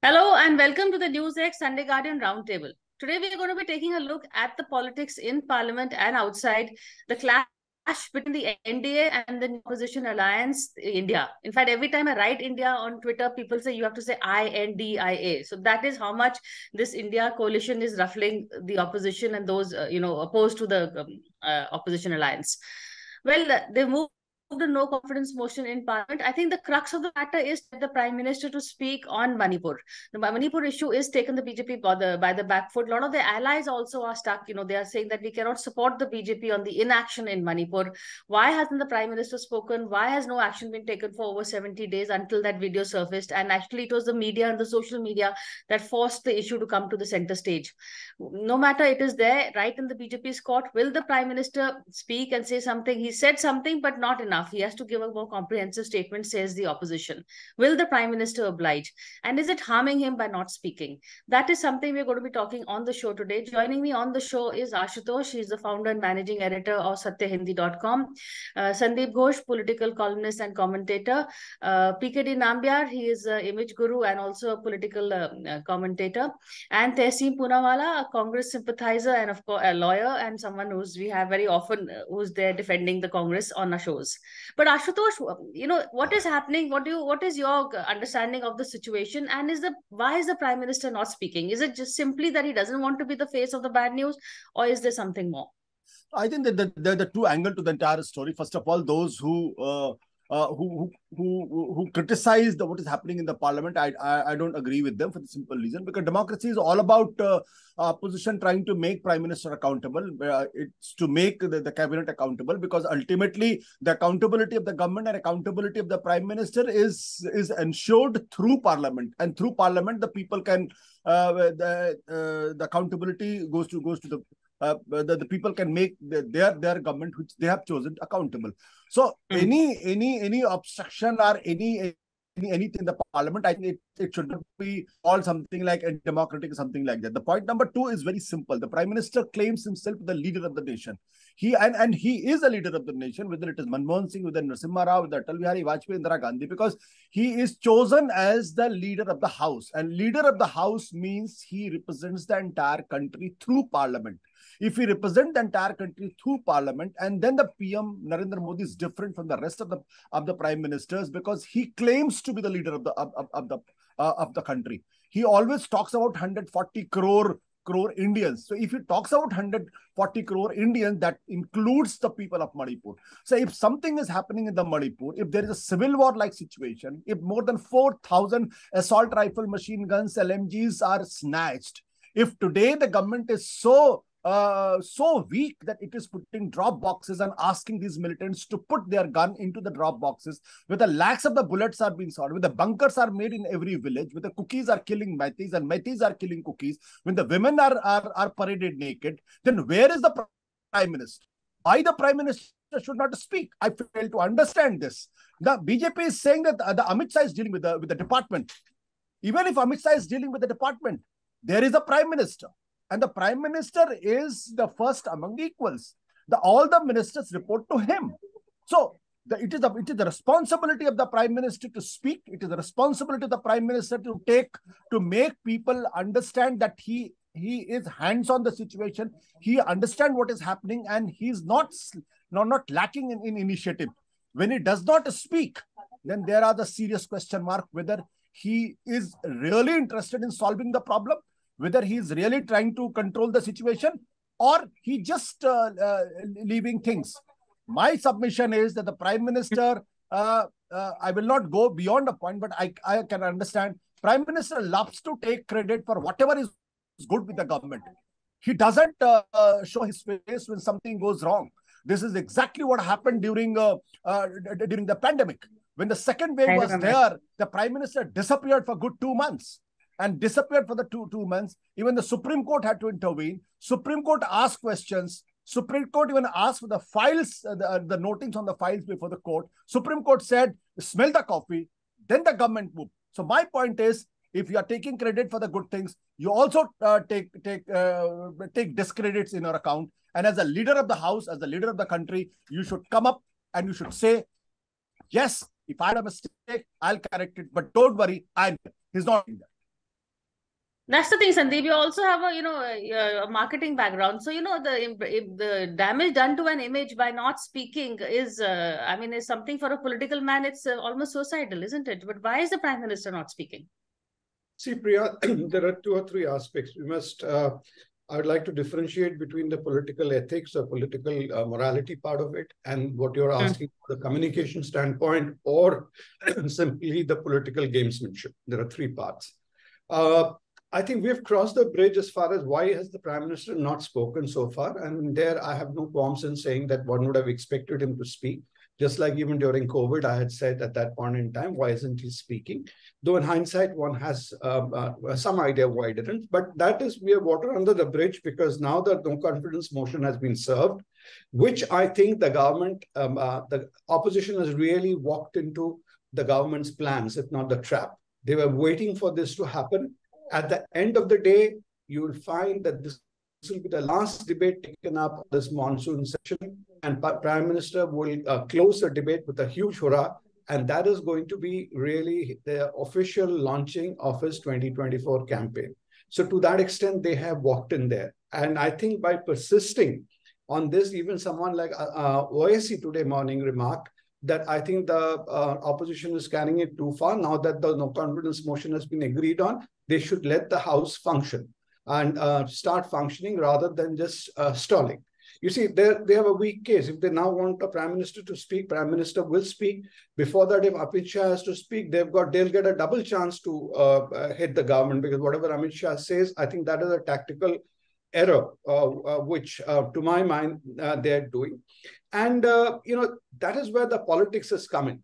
Hello and welcome to the NewsX Sunday Guardian Roundtable. Today we are going to be taking a look at the politics in Parliament and outside, the clash between the NDA and the opposition alliance, India. In fact, every time I write India on Twitter, people say you have to say INDIA. So that is how much this India coalition is ruffling the opposition and those, opposed to the opposition alliance. Well, they moved a no confidence motion in Parliament. I think the crux of the matter is that the Prime Minister to speak on Manipur. The Manipur issue is taken the BJP by the back foot. A lot of the allies also are stuck. They are saying that we cannot support the BJP on the inaction in Manipur. Why hasn't the Prime Minister spoken? Why has no action been taken for over 70 days until that video surfaced? And actually, it was the media and the social media that forced the issue to come to the center stage. No matter it is there, right in the BJP's court, will the Prime Minister speak and say something? He said something, but not enough. He has to give a more comprehensive statement, says the opposition. Will the Prime Minister oblige? And is it harming him by not speaking? That is something we're going to be talking on the show today. Joining me on the show is Ashutosh. He's the founder and managing editor of satyahindi.com. Sandeep Ghosh, political columnist and commentator. PKD Nambiar, he is an image guru and also a political commentator. And Tehseen Poonawala, a Congress sympathizer and of course a lawyer and someone we have very often who's there defending the Congress on our shows. But Ashutosh, what is happening? What is your understanding of the situation? And why is the Prime Minister not speaking? Is it just simply that he doesn't want to be the face of the bad news, or is there something more? I think that the two angles to the entire story. First of all, those who criticize what is happening in the Parliament, I don't agree with them for the simple reason, because democracy is all about opposition trying to make Prime Minister accountable. It's to make the cabinet accountable, because ultimately the accountability of the government and accountability of the Prime Minister is ensured through Parliament, and through Parliament the people can the accountability goes to the people can make their government, which they have chosen, accountable. So any obstruction or anything in the Parliament, I think it should not be all something like democratic or something like that. The point number two is very simple. The Prime Minister claims himself the leader of the nation. He is a leader of the nation, whether it is Manmohan Singh, whether Narasimha Rao, whether Atal Bihari Vajpayee, Indira Gandhi, because he is chosen as the leader of the House. And leader of the House means he represents the entire country through Parliament. If we represent the entire country through Parliament, and then the PM Narendra Modi is different from the rest of the prime ministers, because he claims to be the leader of the country. He always talks about 140 crore Indians. So if he talks about 140 crore Indians, that includes the people of Manipur. So if something is happening in the Manipur, if there is a civil war like situation, if more than 4,000 assault rifle machine guns, LMGs are snatched, if today the government is so weak that it is putting drop boxes and asking these militants to put their gun into the drop boxes, where the lakhs of the bullets are being sold, where the bunkers are made in every village, where the cookies are killing Meiteis and Meiteis are killing cookies, when the women are paraded naked, then where is the Prime Minister? Why the Prime Minister should not speak? I fail to understand this. The BJP is saying that the Amit Shah is dealing with the department. Even if Amit Shah is dealing with the department, there is a Prime Minister. And the Prime Minister is the first among equals. All the ministers report to him. So it is the responsibility of the Prime Minister to speak. It is the responsibility of the Prime Minister to make people understand that he is hands on the situation. He understands what is happening, and he is not lacking in initiative. When he does not speak, then there are the serious question mark whether he is really interested in solving the problem, whether he is really trying to control the situation, or he just leaving things. My submission is that the Prime Minister, I will not go beyond a point, but I can understand, Prime Minister loves to take credit for whatever is good with the government. He doesn't show his face when something goes wrong. This is exactly what happened during the pandemic. When the second wave was there, the Prime Minister disappeared for good 2 months. And disappeared for the two months. Even the Supreme Court had to intervene. Supreme Court asked questions. Supreme Court even asked for the files, the notings on the files before the court. Supreme Court said, smell the coffee. Then the government moved. So my point is, if you are taking credit for the good things, you also take discredits in your account. And as a leader of the House, as the leader of the country, you should come up and you should say, yes, if I had a mistake, I'll correct it. But don't worry, he's not doing that. That's the thing, Sandeep. You also have a marketing background, so the damage done to an image by not speaking is is something for a political man. It's almost suicidal, isn't it? But why is the Prime Minister not speaking? See, Priya, there are 2 or 3 aspects. I would like to differentiate between the political ethics or political morality part of it and what you're asking from the communication standpoint or simply the political gamesmanship. There are 3 parts. I think we've crossed the bridge as far as why has the Prime Minister not spoken so far. And there I have no qualms in saying that one would have expected him to speak. Just like even during COVID, I had said at that point in time, why isn't he speaking? Though in hindsight, one has some idea why he didn't. But that is, we have water under the bridge because now the no confidence motion has been served, which I think the government, the opposition has really walked into the government's plans, if not the trap. They were waiting for this to happen. At the end of the day, you will find that this will be the last debate taken up this monsoon session, and Prime Minister will close the debate with a huge hurrah, and that is going to be really the official launching of his 2024 campaign. So to that extent, they have walked in there. And I think by persisting on this, even someone like OSC today morning remarked that I think the opposition is carrying it too far. Now that the no confidence motion has been agreed on, they should let the House function and start functioning rather than just stalling. You see, they have a weak case. If they now want the Prime Minister to speak, Prime Minister will speak. Before that, if Amit Shah has to speak, they'll get a double chance to hit the government, because whatever Amit Shah says, I think that is a tactical error, which to my mind, they're doing. And, that is where the politics is coming.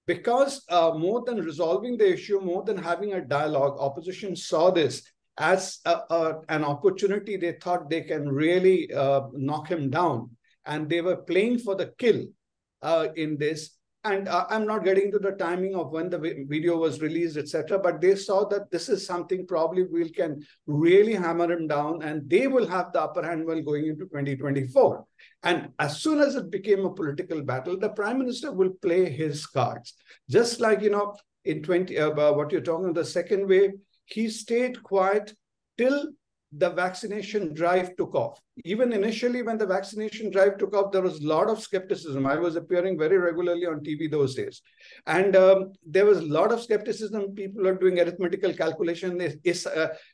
Because more than resolving the issue, more than having a dialogue, opposition saw this as an opportunity. They thought they can really knock him down. And they were playing for the kill in this. And I'm not getting into the timing of when the video was released, etc. But they saw that this is something probably we can really hammer him down, and they will have the upper hand while going into 2024. And as soon as it became a political battle, the Prime Minister will play his cards. Just like, in what you're talking about, the second wave, he stayed quiet till the vaccination drive took off. Even initially, when the vaccination drive took off, there was a lot of skepticism. I was appearing very regularly on TV those days. And there was a lot of skepticism. People are doing arithmetical calculation.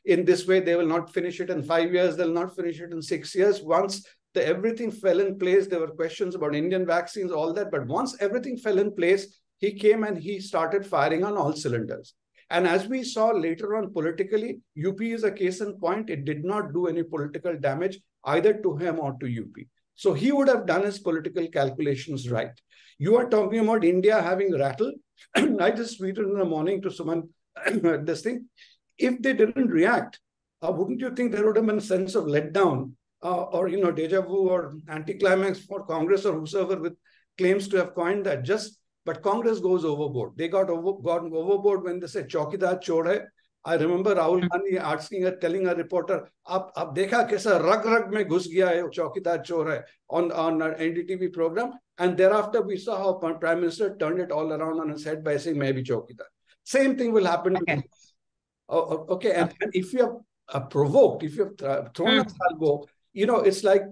In this way, they will not finish it in 5 years. They'll not finish it in 6 years. Once everything fell in place, there were questions about Indian vaccines, all that. But once everything fell in place, he came and he started firing on all cylinders. And as we saw later on politically, UP is a case in point. It did not do any political damage either to him or to UP. So he would have done his political calculations right. You are talking about India having rattle. I just tweeted in the morning to someone this thing. If they didn't react, wouldn't you think there would have been a sense of letdown or deja vu or anticlimax for Congress or whosoever with claims to have coined that? But Congress goes overboard. They got overboard when they said Chaukidar chor hai. I remember Rahul Gandhi telling a reporter, "Ab dekha kaisa rag mein ghus gaya hai, Chaukidar chor hai," on an NDTV program. And thereafter, we saw how Prime Minister turned it all around on his head by saying, "Main bhi Chaukidar." Same thing will happen. Okay. Okay. And if you have provoked, if you have thrown a salvo, it's like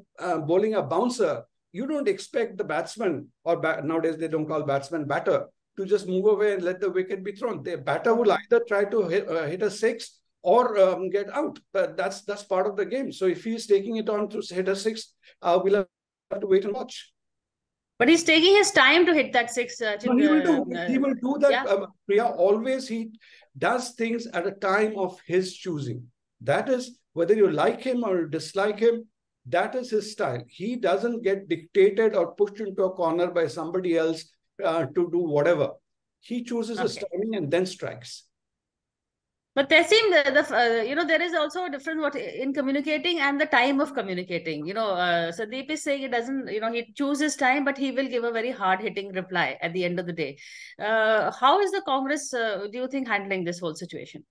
bowling a bouncer. You don't expect the batsman, or nowadays they don't call batsman batter, to just move away and let the wicket be thrown. The batter will either try to hit a 6 or get out. But that's part of the game. So if he's taking it on to hit a 6, we'll have to wait and watch. But he's taking his time to hit that 6. No, he will do that. Yeah. Priya, always he does things at a time of his choosing. That is, whether you like him or dislike him, that is his style. He doesn't get dictated or pushed into a corner by somebody else to do whatever. He chooses his timing and then strikes. But there seems there is also a difference in communicating and the time of communicating. Sandeep is saying it doesn't. He chooses time, but he will give a very hard-hitting reply at the end of the day. How is the Congress, do you think, handling this whole situation?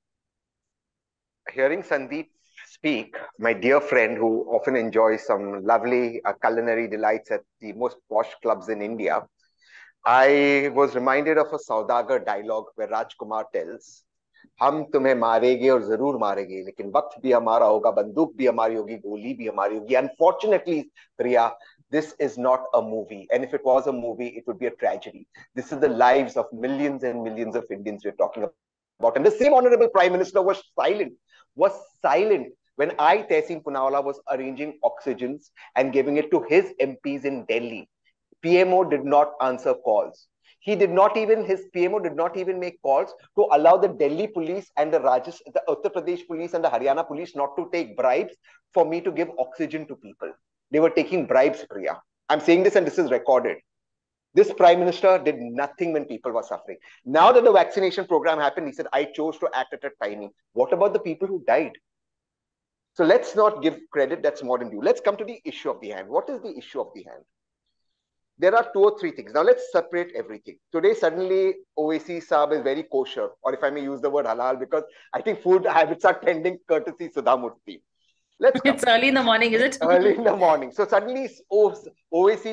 Hearing Sandeep speak, my dear friend who often enjoys some lovely culinary delights at the most posh clubs in India, I was reminded of a Saudagar dialogue where Rajkumar tells, हम तुम्हें मारेंगे और जरूर मारेंगे, लेकिन वक्त भी हमारा होगा, बंदूक भी हमारी होगी, गोली भी हमारी होगी. Unfortunately, Priya, this is not a movie. And if it was a movie, it would be a tragedy. This is the lives of millions and millions of Indians we're talking about. And the same honorable Prime Minister was silent when I, Tehseen Poonawalla, was arranging oxygens and giving it to his MPs in Delhi. PMO did not answer calls. His PMO did not even make calls to allow the Delhi police and the Uttar Pradesh police and the Haryana police not to take bribes for me to give oxygen to people. They were taking bribes, Priya. I'm saying this and this is recorded. This Prime Minister did nothing when people were suffering. Now that the vaccination program happened, he said, I chose to act at a timing. What about the people who died? So let's not give credit that's more than due. Let's come to the issue of the hand. What is the issue of the hand? There are 2 or 3 things. Now let's separate everything. Today, suddenly, OAC Saab is very kosher, or if I may use the word halal, because I think food habits are tending courtesy Sudha Murthy. It's early in the morning, is it? Early in the morning. So suddenly, OAC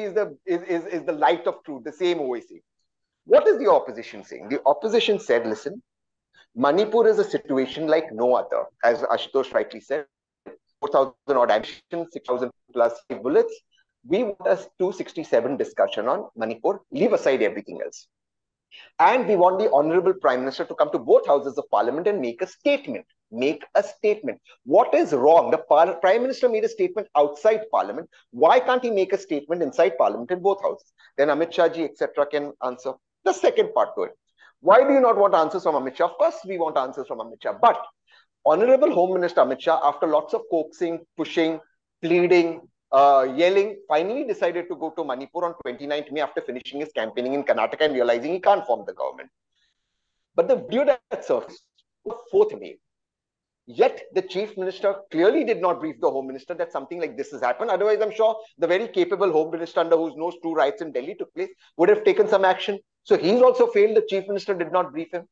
is the light of truth, the same OAC. What is the opposition saying? The opposition said, listen, Manipur is a situation like no other, as Ashutosh rightly said. 4,000 odd ammunition, 6,000 plus bullets. We want a 267 discussion on Manipur, leave aside everything else. And we want the Honorable Prime Minister to come to both houses of Parliament and make a statement. Make a statement. What is wrong? The Prime Minister made a statement outside Parliament. Why can't he make a statement inside Parliament in both houses? Then Amit Shah ji, etc. can answer. The second part to it. Why do you not want answers from Amit Shah? Of course, we want answers from Amit Shah. But Honorable Home Minister Amit Shah, after lots of coaxing, pushing, pleading, yelling, finally decided to go to Manipur on 29th May after finishing his campaigning in Karnataka and realizing he can't form the government. But the video that surfaced was 4th May. Yet the Chief Minister clearly did not brief the Home Minister that something like this has happened. Otherwise, I'm sure the very capable Home Minister under whose nose 2 riots in Delhi took place would have taken some action. So he's also failed. The Chief Minister did not brief him.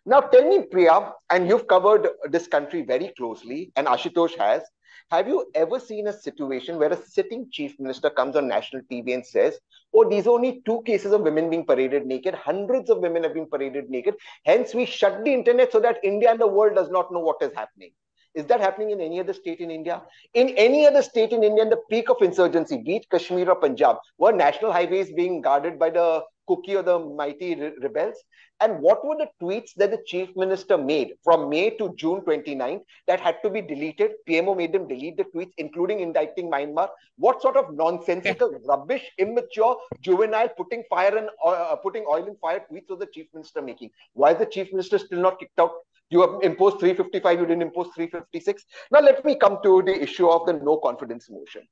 Now tell me, Priya, and you've covered this country very closely, and Ashutosh has, have you ever seen a situation where a sitting Chief Minister comes on national TV and says, oh, these are only 2 cases of women being paraded naked, hundreds of women have been paraded naked, hence we shut the internet so that India and the world does not know what is happening? Is that happening in any other state in India? In any other state in India, in the peak of insurgency, be it Kashmir or Punjab, were national highways being guarded by the cookie or the mighty rebels? And what were the tweets that the Chief Minister made from May to June 29th that had to be deleted? PMO made them delete the tweets, including indicting Myanmar. What sort of nonsensical, rubbish, immature, juvenile, putting oil in fire tweets was the Chief Minister making? Why is the Chief Minister still not kicked out? You have imposed 355, you didn't impose 356. Now let me come to the issue of the no confidence motion.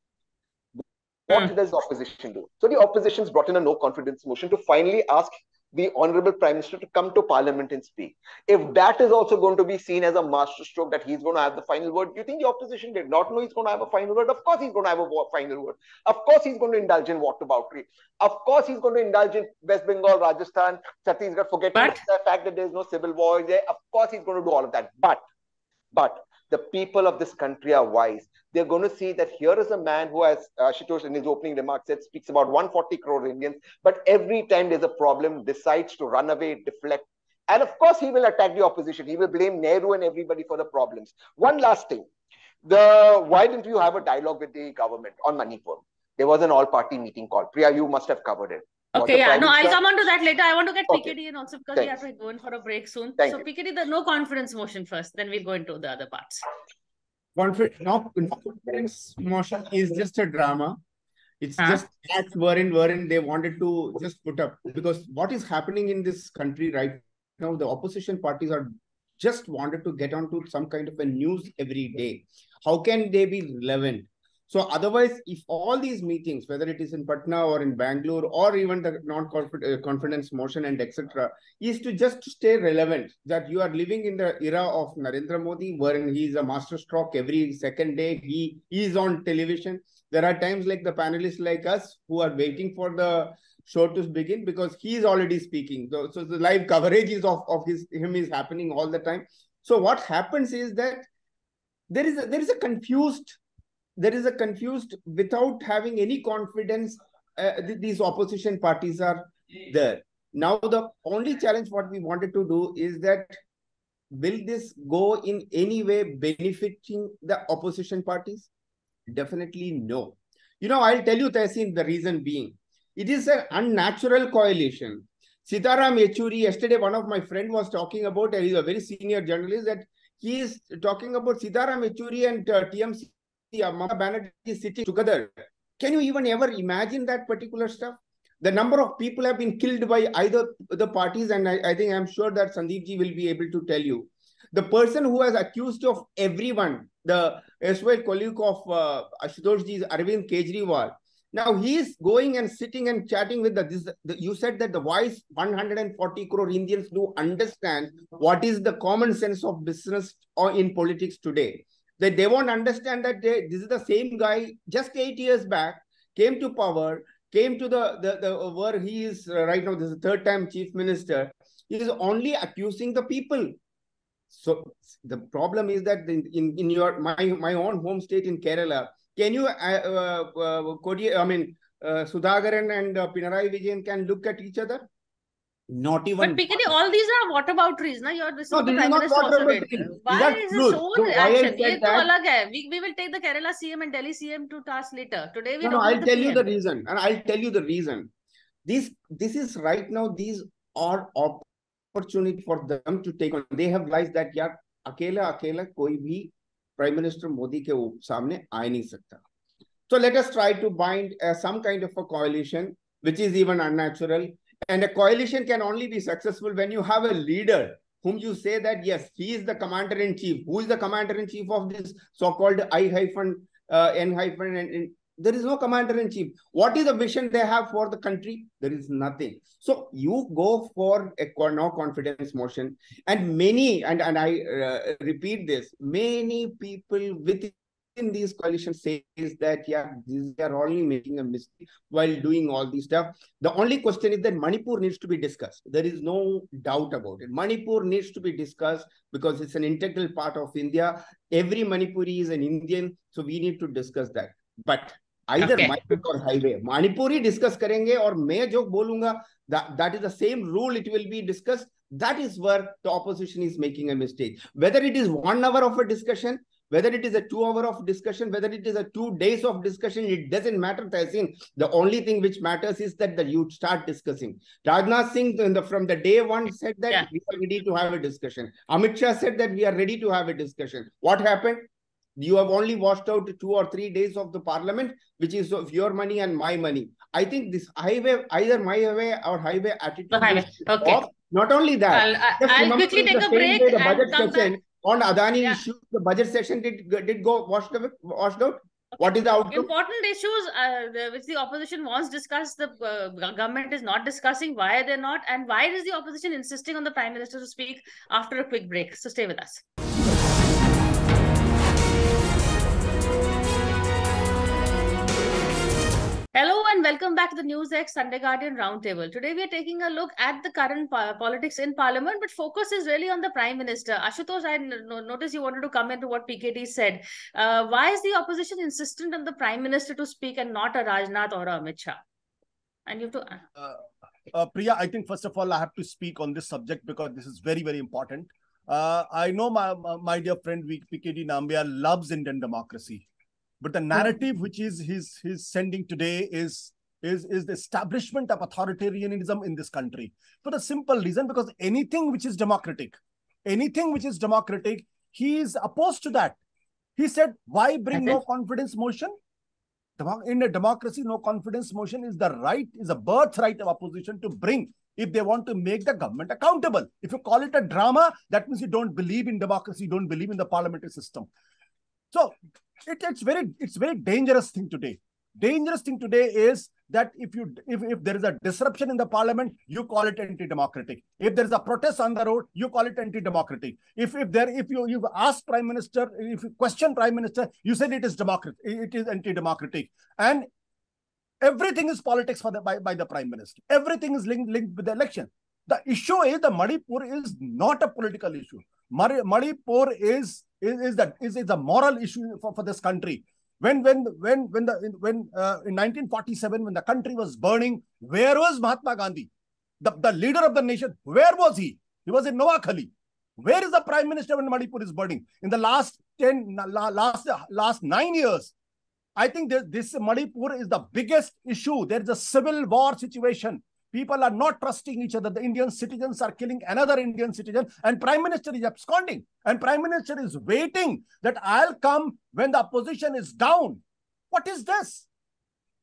What does the opposition do? So the opposition's brought in a no confidence motion to finally ask the Honorable Prime Minister to come to Parliament and speak. If that is also going to be seen as a masterstroke that he's going to have the final word, do you think the opposition did not know he's going to have a final word? Of course he's going to have a final word. Of course he's going to indulge in whataboutery. Of course he's going to indulge in West Bengal, Rajasthan, Chhattisgarh, forgetting the fact that there's no civil war there. Of course he's going to do all of that. But the people of this country are wise. They're going to see that here is a man who, as Ashutosh in his opening remarks said, speaks about 140 crore Indians, but every time there's a problem, decides to run away, deflect. And of course, he will attack the opposition. He will blame Nehru and everybody for the problems. One last thing. Why didn't you have a dialogue with the government on Manipur? There was an all-party meeting called. Priya, you must have covered it. Okay, yeah. No, I'll come on to that later. I want to get PKD in also because we have to go in for a break soon. Thank so you. PKD, the no confidence motion first, then we'll go into the other parts. No confidence motion is just a drama. It's just acts wherein they wanted to just put up, because what is happening in this country right now, the opposition parties are just wanted to get onto some kind of a news every day. How can they be relevant? So otherwise, if all these meetings, whether it is in Patna or in Bangalore or even the non-confidence motion and etc., is to just stay relevant, that you are living in the era of Narendra Modi, wherein he is a masterstroke every second day. He is on television. There are times like the panelists like us who are waiting for the show to begin because he is already speaking. So the live coverage is of him is happening all the time. So what happens is that there is a confused without having any confidence. These opposition parties are there. Now the only challenge what we wanted to do is that will this go in any way benefiting the opposition parties? Definitely no. I'll tell you, Tehseen, the reason being, it is an unnatural coalition. Sitaram Yechury, yesterday, one of my friends was talking about, he's a very senior journalist, that he is talking about Sitaram Yechury and TMC, Mamata Banerjee sitting together. Can you even ever imagine that particular stuff? The number of people have been killed by either the parties, and I'm sure that Sandeep ji will be able to tell you. The person who has accused of everyone, the erstwhile colleague of Ashutosh ji's Arvind Kejriwal, now he is going and sitting and chatting with you said that the voice 140 crore Indians do understand what is the common sense of business or in politics today. That they won't understand that this is the same guy just 8 years back, came to power, came to the where he is right now, this is the third time chief minister. He is only accusing the people. So the problem is that in my own home state in Kerala, can you Sudhakaran and Pinarayi Vijayan can look at each other? Not even. But PKD, all these are whatabouteries, na? This is the Prime Minister also did. Why is his own reaction? We will take the Kerala CM and Delhi CM to task later. Today we I'll tell you the reason. And I'll tell you the reason. This is right now, these are opportunity for them to take on. They have realized that yaar, akela koi bhi Prime Minister Modi ke samne aa nahi sakta. So let us try to bind some kind of a coalition, which is even unnatural. And a coalition can only be successful when you have a leader whom you say that, yes, he is the commander-in-chief. Who is the commander-in-chief of this so-called I-N-? And there is no commander-in-chief. What is the vision they have for the country? There is nothing. So you go for a no confidence motion. And I repeat this, many people within these coalitions says that, yeah, they are only making a mistake while doing all this stuff. The only question is that Manipur needs to be discussed. There is no doubt about it. Manipur needs to be discussed because it's an integral part of India. Every Manipuri is an Indian, so we need to discuss that. But either Manipur or highway, Manipuri discuss karenge or main jo bolunga, that is the same rule, it will be discussed. That is where the opposition is making a mistake. Whether it is 1 hour of a discussion, whether it is a 2 hour of discussion, whether it is a 2 days of discussion, it doesn't matter, Tehseen. The only thing which matters is that you start discussing. Rajnath Singh from the day one said that we are ready to have a discussion. Amit Shah said that we are ready to have a discussion. What happened? You have only washed out 2 or 3 days of the parliament, which is of your money and my money. I think this highway, either my highway or highway attitude. Off. Not only that, I'll quickly take a break and come back. On Adani issues, the budget session did go washed out. What is the outcome? Important issues which the opposition wants discussed, the government is not discussing. Why are they not? And why is the opposition insisting on the Prime Minister to speak after a quick break? So stay with us. Hello and welcome back to the NewsX Sunday Guardian Roundtable. Today we are taking a look at the current politics in Parliament, but focus is really on the Prime Minister. Ashutosh, I noticed you wanted to come into what PKD said. Why is the opposition insistent on the Prime Minister to speak and not a Rajnath or a Amit Shah? And you have to... Priya, I think first of all, I have to speak on this subject because this is very, very important. I know my dear friend PKD Nambiar loves Indian democracy. But the narrative which he's sending today is the establishment of authoritarianism in this country. For the simple reason, because anything which is democratic, he is opposed to that. He said, why bring no confidence motion? In a democracy, no confidence motion is a birthright of opposition to bring if they want to make the government accountable. If you call it a drama, that means you don't believe in democracy, you don't believe in the parliamentary system. So it's very dangerous thing today. Dangerous thing today is that if there is a disruption in the parliament, you call it anti-democratic. If there is a protest on the road, you call it anti-democratic. If you ask Prime Minister, if you question Prime Minister, you said it is democratic, it is anti-democratic. And everything is politics by the Prime Minister. Everything is linked with the election. The issue is the Manipur is not a political issue. Manipur is a moral issue for this country. When in 1947, when the country was burning, where was Mahatma Gandhi, the leader of the nation? Where was he? He was in Noakhali. Where is the Prime Minister when Manipur is burning? In the last 9 years, I think this Manipur is the biggest issue. There is a civil war situation. People are not trusting each other. The Indian citizens are killing another Indian citizen, and Prime Minister is absconding. And Prime Minister is waiting that I'll come when the opposition is down. What is this?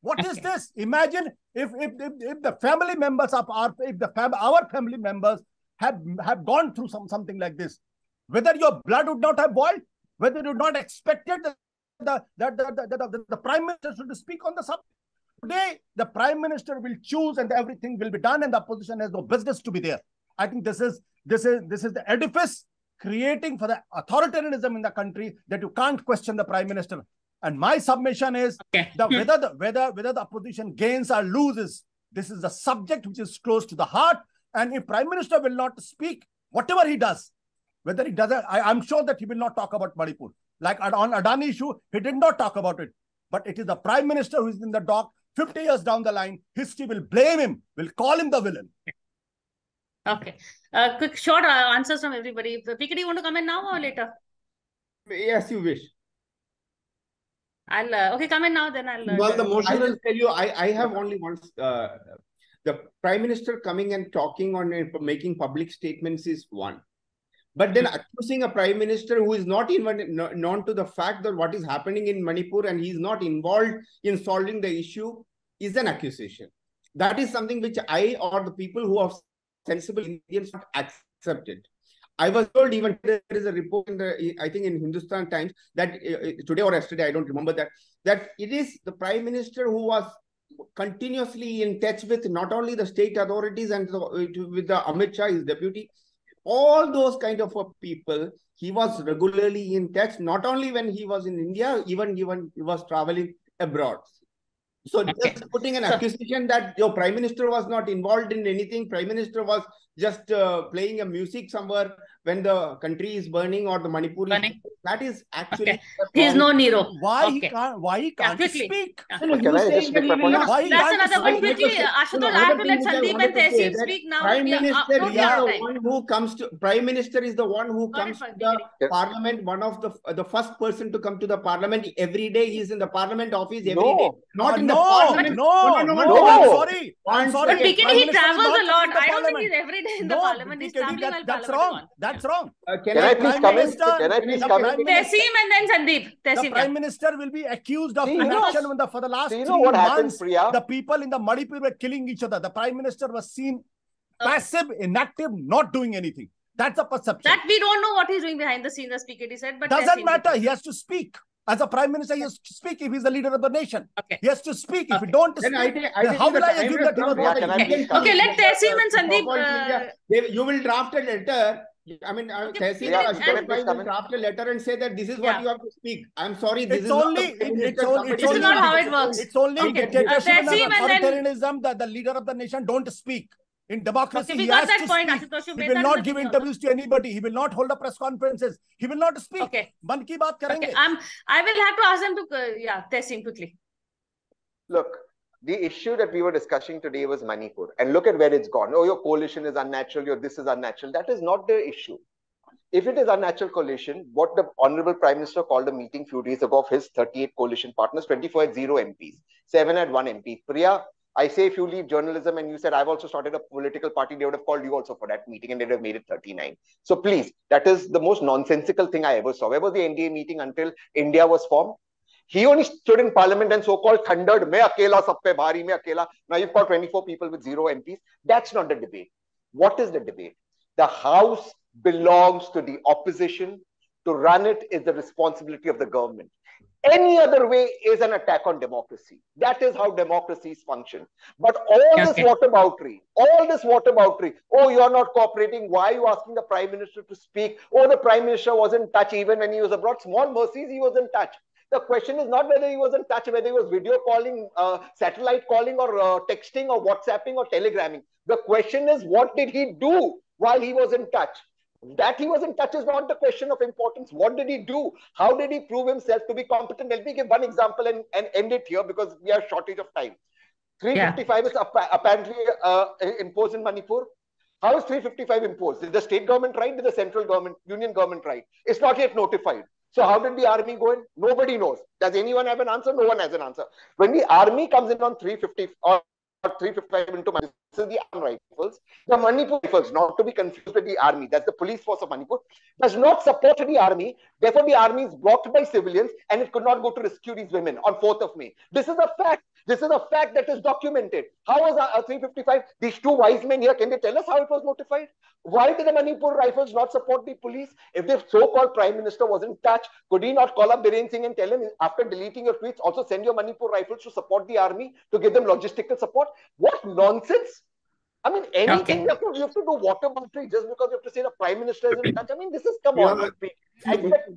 What is this? Imagine if the family members of our family members have gone through something like this, whether your blood would not have boiled, whether you would not expected that the Prime Minister should speak on the subject. Today, the Prime Minister will choose and everything will be done, and the opposition has no business to be there. I think this is the edifice creating for the authoritarianism in the country, that you can't question the Prime Minister. And my submission is that whether the opposition gains or loses, this is a subject which is close to the heart. And if Prime Minister will not speak, whatever he does, whether he doesn't, I'm sure that he will not talk about Manipur. Like on Adani issue, he did not talk about it. But it is the Prime Minister who is in the dock. 50 years down the line, history will blame him, will call him the villain. Okay. Quick, short answers from everybody. PKD, you want to come in now or later? Yes, you wish. Okay, come in now, then I'll... Well, the motion I will tell you, I have only once... the Prime Minister coming and talking on making public statements is one. But then accusing a Prime Minister who is not even known to the fact that what is happening in Manipur and he is not involved in solving the issue is an accusation. That is something which I or the people who are sensible Indians not accepted. I was told, even there is a report in the, I think in Hindustan Times, that today or yesterday, I don't remember that it is the Prime Minister who was continuously in touch with not only the state authorities and with the Amit Shah, his deputy, all those kind of people. He was regularly in touch, not only when he was in India, even he was traveling abroad. So just putting an accusation that your Prime Minister was not involved in anything, Prime Minister was just playing a music somewhere when the country is burning or the Manipur is burning, that is actually he is no Nero. Why he can't speak? Can I just make my point? That's another one. Quickly, Ashutosh, I have to let Sandeep and Tehsil speak now. Prime Minister is the one who comes to Prime Minister is the one who comes to the Parliament. One of the first person to come to the Parliament every day. He is in the Parliament office every day. Not in the Parliament. No. I'm sorry. But PKD, he travels a lot. I don't think he's every day in the Parliament. He's traveling while That's Parliament wrong. That's wrong. Can I please come in? Can I please come in? Tehsil and then Sandeep. The Prime Minister will be accused of inaction for the last 3 happened, months. Priya? The people in the Manipur were killing each other. The Prime Minister was seen passive, inactive, not doing anything. That's a perception. That we don't know what he's doing behind the scenes, as PKD said. But doesn't matter. He has to speak. As a Prime Minister, he has to speak if he's the leader of the nation. He has to speak. If he don't speak, how will I assume that he was not? Okay, let Tehsil and Sandeep... You will draft a letter. I mean, Tehsil will draft a letter and say that this is what you have to speak. I'm sorry, this is not how it works. It's only dictatorship and authoritarianism that the leader of the nation don't speak. In democracy, he has to speak. He will not give interviews to anybody. He will not hold a press conferences. He will not speak. Man ki baat karenge. I will have to ask them to, Tehsil quickly. Look, the issue that we were discussing today was Manipur. And look at where it's gone. Oh, your coalition is unnatural. Your this is unnatural. That is not the issue. If it is unnatural coalition, what the Honorable Prime Minister called a meeting few days ago of his 38 coalition partners, 24 had 0 MPs, 7 had 1 MP. Priya, I say if you leave journalism and you said, I've also started a political party, they would have called you also for that meeting and they'd have made it 39. So please, that is the most nonsensical thing I ever saw. Where was the NDA meeting until India was formed? He only stood in Parliament and so-called thundered, "Main akela sab pe bhari, main akela." Now you've got 24 people with 0 MPs. That's not the debate. What is the debate? The House belongs to the opposition. To run it is the responsibility of the government. Any other way is an attack on democracy. That is how democracies function. But all this whataboutery, oh, you're not cooperating. Why are you asking the Prime Minister to speak? Oh, the Prime Minister was in touch even when he was abroad. Small mercies, he was in touch. The question is not whether he was in touch, whether he was video calling, satellite calling, or texting, or WhatsApping, or telegramming. The question is, what did he do while he was in touch? That he was in touch is not the question of importance. What did he do? How did he prove himself to be competent? Let me give one example and end it here because we have shortage of time. 355 is apparently imposed in Manipur. How is 355 imposed? Did the state government write? Did the central government, union government write? It's not yet notified. So how did the army go in? Nobody knows. Does anyone have an answer? No one has an answer. When the army comes in on 350 or 355 into Manipur, this is the armed rifles. The Manipur rifles, not to be confused with the army, that's the police force of Manipur, does not support the army. Therefore, the army is blocked by civilians and it could not go to rescue these women on 4th of May. This is a fact. This is a fact that is documented. How was 355? These two wise men here, can they tell us how it was notified? Why did the Manipur rifles not support the police? If the so-called prime minister was in touch, could he not call up Biren Singh and tell him, after deleting your tweets, also send your Manipur rifles to support the army, to give them logistical support? What nonsense! I mean, anything you have to do water boundary just because you have to say the prime minister is in touch. I mean, this is, come on.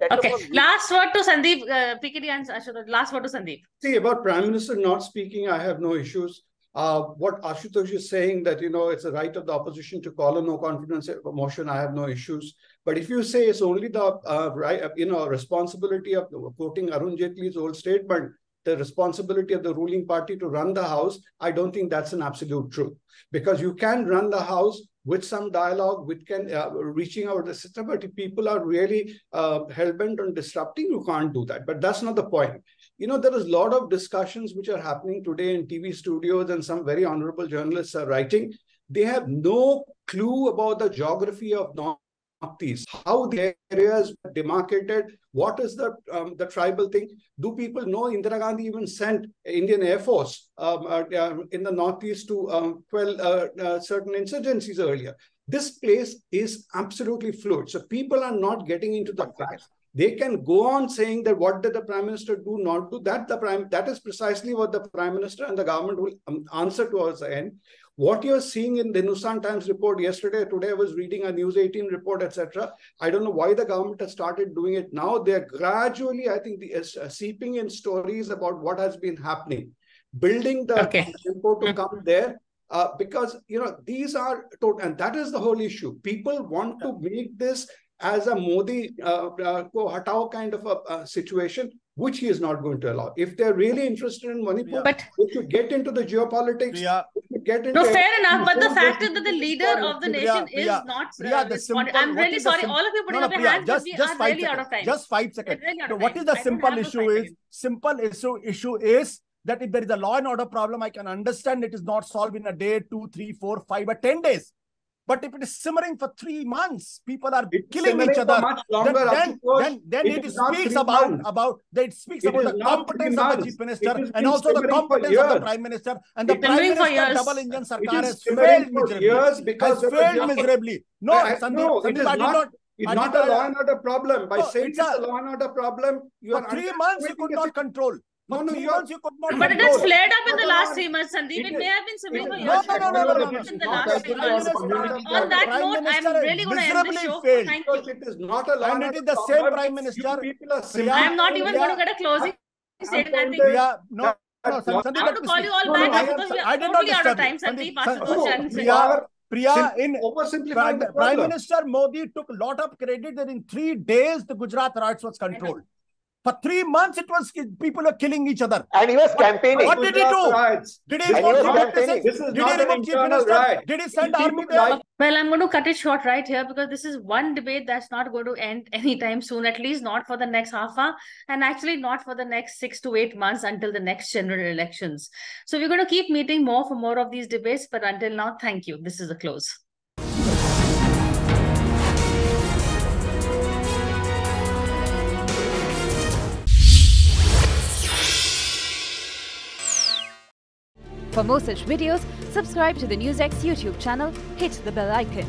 Okay, last word to Sandeep, PKD and Ashutosh. Last word to Sandeep. See, about prime minister not speaking, I have no issues. What Ashutosh is saying that, it's a right of the opposition to call a no confidence motion, I have no issues. But if you say it's only the responsibility of quoting Arun Jaitley's old statement, the responsibility of the ruling party to run the house, I don't think that's an absolute truth. Because you can run the house with some dialogue, with reaching out the system, but if people are really hell-bent on disrupting, you can't do that. But that's not the point. There is a lot of discussions which are happening today in TV studios, and some very honorable journalists are writing. They have no clue about the geography of Northeast, how the areas are demarcated, what is the tribal thing. Do people know Indira Gandhi even sent Indian Air Force in the Northeast to quell certain insurgencies earlier? This place is absolutely fluid. So people are not getting into the facts. They can go on saying that what did the prime minister do, not do. That is precisely what the prime minister and the government will answer towards the end. What you're seeing in the Hindustan Times report yesterday, today I was reading a News 18 report, etc. I don't know why the government has started doing it now. They're gradually, I think, seeping in stories about what has been happening, building the tempo to come there. Because, these are, and that is the whole issue. People want to make this as a Modi ko hatao kind of a situation, which he is not going to allow. If they're really interested in Manipur, they should get into the geopolitics. Fair enough. But the fact is that the leader of the nation is not responding. I'm really sorry. All of you putting up your hands, but we are really out of time. Just 5 seconds. So what is the simple issue is? Simple issue is that if there is a law and order problem, I can understand it is not solved in a day, 2, 3, 4, 5, or 10 days. But if it is simmering for 3 months, people are killing each other. Then it speaks about the competence of the chief minister and also the competence of the prime minister. And the prime minister double engine sarkar has failed miserably. No, Sandeep, I did not. It's not a law and order problem. By saying it's a law and order problem, you are 3 months you could not control. But it has flared up in the last 3 months, Sandeep. It may have been simmering for years. In the last 3 months. On that note, I'm really going to end the show. Thank you. It is not a law and it is the same prime minister. I'm not even going to get a closing statement. I think. No, Sandeep, I have to call you all back because we are totally out of time, Sandeep, Ashutosh and Priya, Prime Minister Modi took a lot of credit that in 3 days the Gujarat riots was controlled. For 3 months, it was people were killing each other. And he was campaigning. What did he do? Did he remove chief minister? Did he send army there? Well, I'm going to cut it short right here because this is one debate that's not going to end anytime soon, at least not for the next half hour, and actually not for the next 6 to 8 months until the next general elections. So we're going to keep meeting more for more of these debates. But until now, thank you. This is a close. For more such videos, subscribe to the NewsX YouTube channel, hit the bell icon.